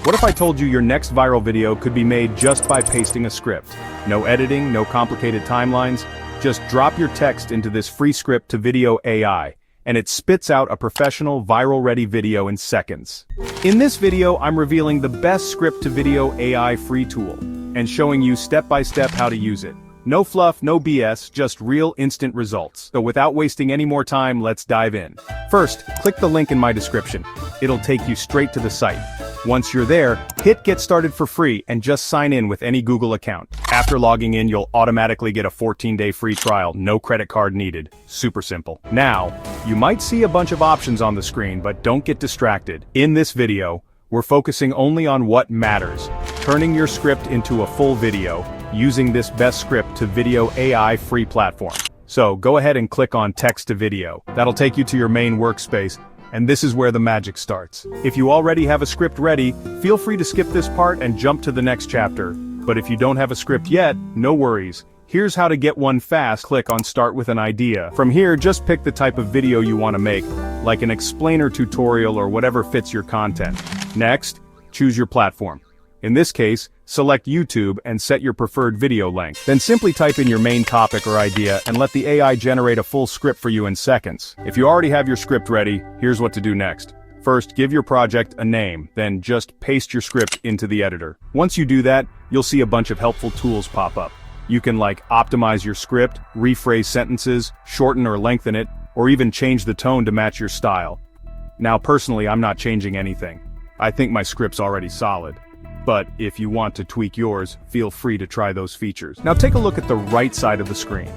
What if I told you your next viral video could be made just by pasting a script? No editing, no complicated timelines, just drop your text into this free script to video AI, and it spits out a professional, viral-ready video in seconds. In this video, I'm revealing the best script-to-video AI free tool, and showing you step-by-step how to use it. No fluff, no BS, just real instant results. So without wasting any more time, let's dive in. First, click the link in my description. It'll take you straight to the site. Once you're there, hit Get Started for free and just sign in with any Google account. After logging in, you'll automatically get a 14-day free trial, no credit card needed. Super simple. Now, you might see a bunch of options on the screen, but don't get distracted. In this video, we're focusing only on what matters, turning your script into a full video, using this best script to video AI free platform. So go ahead and click on text to video. That'll take you to your main workspace, and this is where the magic starts. If you already have a script ready, feel free to skip this part and jump to the next chapter. But if you don't have a script yet, no worries. Here's how to get one fast. Click on Start with an Idea. From here, just pick the type of video you want to make, like an explainer tutorial or whatever fits your content. Next, choose your platform. In this case, select YouTube and set your preferred video length. Then simply type in your main topic or idea and let the AI generate a full script for you in seconds. If you already have your script ready, here's what to do next. First, give your project a name, then just paste your script into the editor. Once you do that, you'll see a bunch of helpful tools pop up. You can optimize your script, rephrase sentences, shorten or lengthen it, or even change the tone to match your style. Now personally, I'm not changing anything. I think my script's already solid. But if you want to tweak yours, feel free to try those features. Now take a look at the right side of the screen.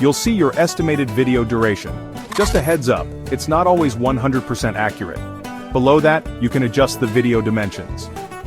You'll see your estimated video duration. Just a heads up, it's not always 100% accurate. Below that, you can adjust the video dimensions.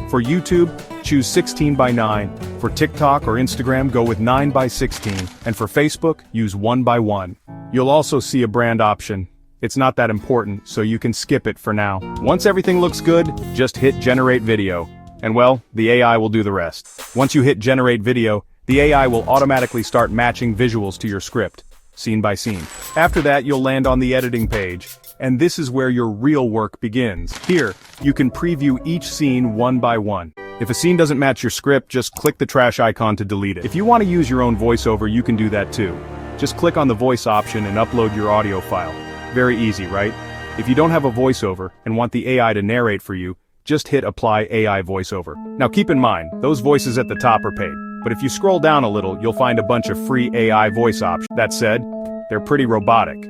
For YouTube, choose 16:9. For TikTok or Instagram, go with 9:16. And for Facebook, use 1:1. You'll also see a brand option. It's not that important, so you can skip it for now. Once everything looks good, just hit Generate Video. And well, the AI will do the rest. Once you hit Generate Video, the AI will automatically start matching visuals to your script, scene by scene. After that, you'll land on the editing page, and this is where your real work begins. Here, you can preview each scene one by one. If a scene doesn't match your script, just click the trash icon to delete it. If you want to use your own voiceover, you can do that too. Just click on the voice option and upload your audio file. Very easy, right? If you don't have a voiceover and want the AI to narrate for you, just hit Apply AI Voiceover. Now keep in mind, those voices at the top are paid, but if you scroll down a little, you'll find a bunch of free AI voice options. That said, they're pretty robotic.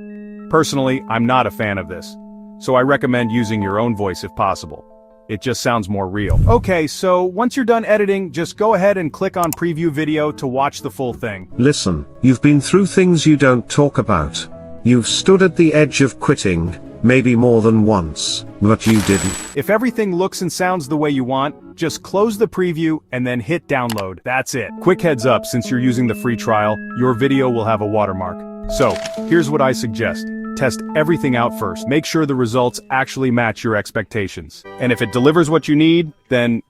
Personally, I'm not a fan of this, so I recommend using your own voice if possible. It just sounds more real. Okay, so once you're done editing, just go ahead and click on Preview Video to watch the full thing. Listen, you've been through things you don't talk about. You've stood at the edge of quitting, maybe more than once, but you didn't. If everything looks and sounds the way you want, just close the preview and then hit download. That's it. Quick heads up, since you're using the free trial, your video will have a watermark. So, here's what I suggest. Test everything out first. Make sure the results actually match your expectations. And if it delivers what you need, then,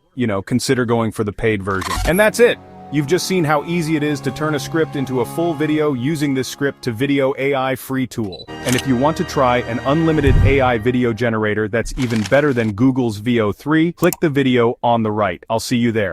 consider going for the paid version. And that's it. You've just seen how easy it is to turn a script into a full video using this script to video AI free tool. And if you want to try an unlimited AI video generator that's even better than Google's VO3, click the video on the right. I'll see you there.